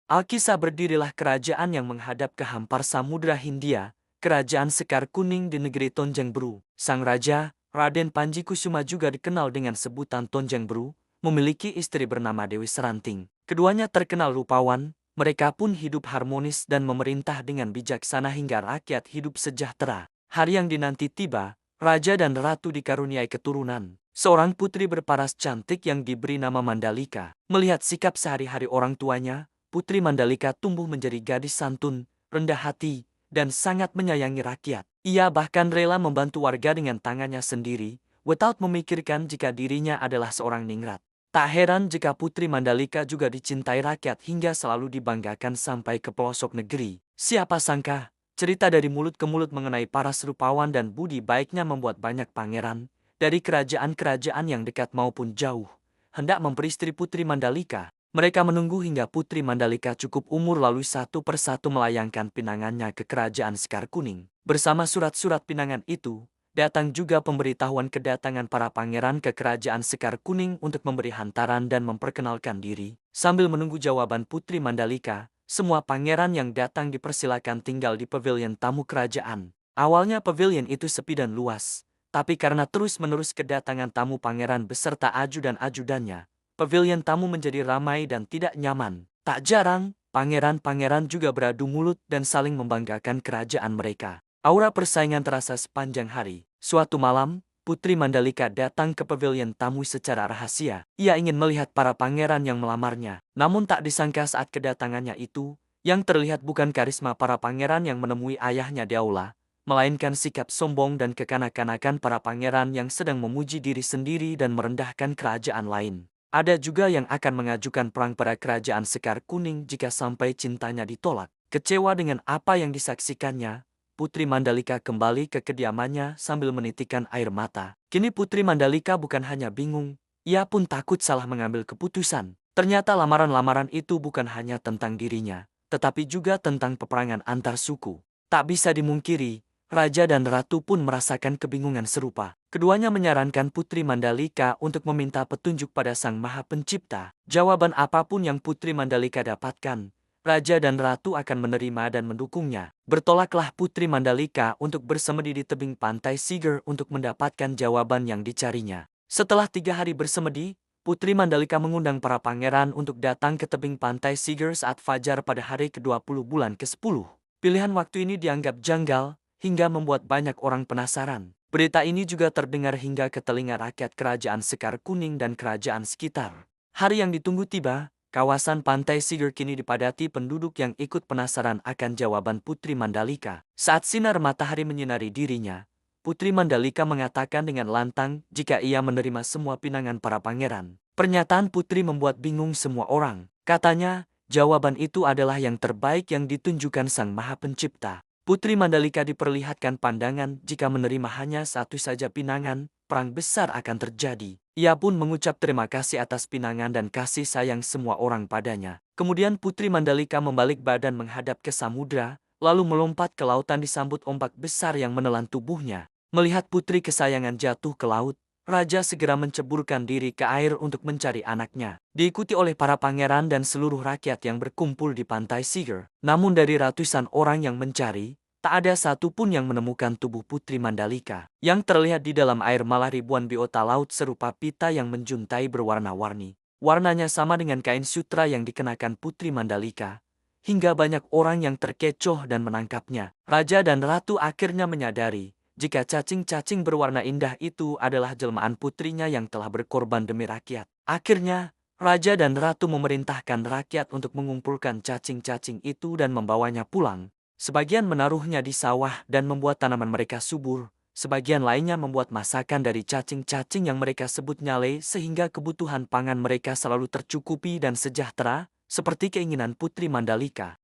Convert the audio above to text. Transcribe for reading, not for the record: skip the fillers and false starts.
Alkisah berdirilah kerajaan yang menghadap ke hampar Samudra Hindia, kerajaan Sekar Kuning di negeri Tonjengbru. Sang raja, Raden Panji Kusuma juga dikenal dengan sebutan Tonjengbru, memiliki istri bernama Dewi Seranting. Keduanya terkenal rupawan, mereka pun hidup harmonis dan memerintah dengan bijaksana hingga rakyat hidup sejahtera. Hari yang dinanti tiba, raja dan ratu dikaruniai keturunan. Seorang putri berparas cantik yang diberi nama Mandalika. Melihat sikap sehari-hari orang tuanya, Putri Mandalika tumbuh menjadi gadis santun, rendah hati, dan sangat menyayangi rakyat. Ia bahkan rela membantu warga dengan tangannya sendiri, without memikirkan jika dirinya adalah seorang ningrat. Tak heran jika Putri Mandalika juga dicintai rakyat hingga selalu dibanggakan sampai ke pelosok negeri. Siapa sangka, cerita dari mulut ke mulut mengenai paras rupawan dan budi baiknya membuat banyak pangeran, dari kerajaan-kerajaan yang dekat maupun jauh, hendak memperistri Putri Mandalika. Mereka menunggu hingga Putri Mandalika cukup umur lalu satu persatu melayangkan pinangannya ke kerajaan Sekar Kuning. Bersama surat-surat pinangan itu, datang juga pemberitahuan kedatangan para pangeran ke kerajaan Sekar Kuning untuk memberi hantaran dan memperkenalkan diri. Sambil menunggu jawaban Putri Mandalika, semua pangeran yang datang dipersilakan tinggal di pavilion tamu kerajaan. Awalnya pavilion itu sepi dan luas, tapi karena terus-menerus kedatangan tamu pangeran beserta aju dan ajudannya, pavilion tamu menjadi ramai dan tidak nyaman. Tak jarang, pangeran-pangeran juga beradu mulut dan saling membanggakan kerajaan mereka. Aura persaingan terasa sepanjang hari. Suatu malam, Putri Mandalika datang ke pavilion tamu secara rahasia. Ia ingin melihat para pangeran yang melamarnya. Namun tak disangka saat kedatangannya itu, yang terlihat bukan karisma para pangeran yang menemui ayahnya di aula, melainkan sikap sombong dan kekanak-kanakan para pangeran yang sedang memuji diri sendiri dan merendahkan kerajaan lain. Ada juga yang akan mengajukan perang pada kerajaan Sekar Kuning jika sampai cintanya ditolak. Kecewa dengan apa yang disaksikannya, Putri Mandalika kembali ke kediamannya sambil menitikkan air mata. Kini Putri Mandalika bukan hanya bingung, ia pun takut salah mengambil keputusan. Ternyata lamaran-lamaran itu bukan hanya tentang dirinya, tetapi juga tentang peperangan antar suku. Tak bisa dimungkiri, Raja dan Ratu pun merasakan kebingungan serupa. Keduanya menyarankan Putri Mandalika untuk meminta petunjuk pada Sang Maha Pencipta. Jawaban apapun yang Putri Mandalika dapatkan, Raja dan Ratu akan menerima dan mendukungnya. Bertolaklah Putri Mandalika untuk bersemedi di tebing pantai Siger untuk mendapatkan jawaban yang dicarinya. Setelah 3 hari bersemedi, Putri Mandalika mengundang para pangeran untuk datang ke tebing pantai Siger saat fajar pada hari ke-20 bulan ke-10. Pilihan waktu ini dianggap janggal, hingga membuat banyak orang penasaran. Berita ini juga terdengar hingga ke telinga rakyat kerajaan Sekar Kuning dan kerajaan sekitar. Hari yang ditunggu tiba, kawasan pantai Siger kini dipadati penduduk yang ikut penasaran akan jawaban Putri Mandalika. Saat sinar matahari menyinari dirinya, Putri Mandalika mengatakan dengan lantang jika ia menerima semua pinangan para pangeran. Pernyataan Putri membuat bingung semua orang. Katanya, jawaban itu adalah yang terbaik yang ditunjukkan Sang Maha Pencipta. Putri Mandalika diperlihatkan pandangan jika menerima hanya satu saja pinangan, perang besar akan terjadi. Ia pun mengucap terima kasih atas pinangan dan kasih sayang semua orang padanya. Kemudian Putri Mandalika membalik badan menghadap ke samudra, lalu melompat ke lautan disambut ombak besar yang menelan tubuhnya. Melihat putri kesayangan jatuh ke laut, Raja segera menceburkan diri ke air untuk mencari anaknya. Diikuti oleh para pangeran dan seluruh rakyat yang berkumpul di pantai Siger. Namun dari ratusan orang yang mencari, tak ada satupun yang menemukan tubuh Putri Mandalika. Yang terlihat di dalam air malah ribuan biota laut serupa pita yang menjuntai berwarna-warni. Warnanya sama dengan kain sutra yang dikenakan Putri Mandalika. Hingga banyak orang yang terkecoh dan menangkapnya. Raja dan Ratu akhirnya menyadari jika cacing-cacing berwarna indah itu adalah jelmaan putrinya yang telah berkorban demi rakyat. Akhirnya, Raja dan Ratu memerintahkan rakyat untuk mengumpulkan cacing-cacing itu dan membawanya pulang. Sebagian menaruhnya di sawah dan membuat tanaman mereka subur. Sebagian lainnya membuat masakan dari cacing-cacing yang mereka sebut nyale sehingga kebutuhan pangan mereka selalu tercukupi dan sejahtera, seperti keinginan Putri Mandalika.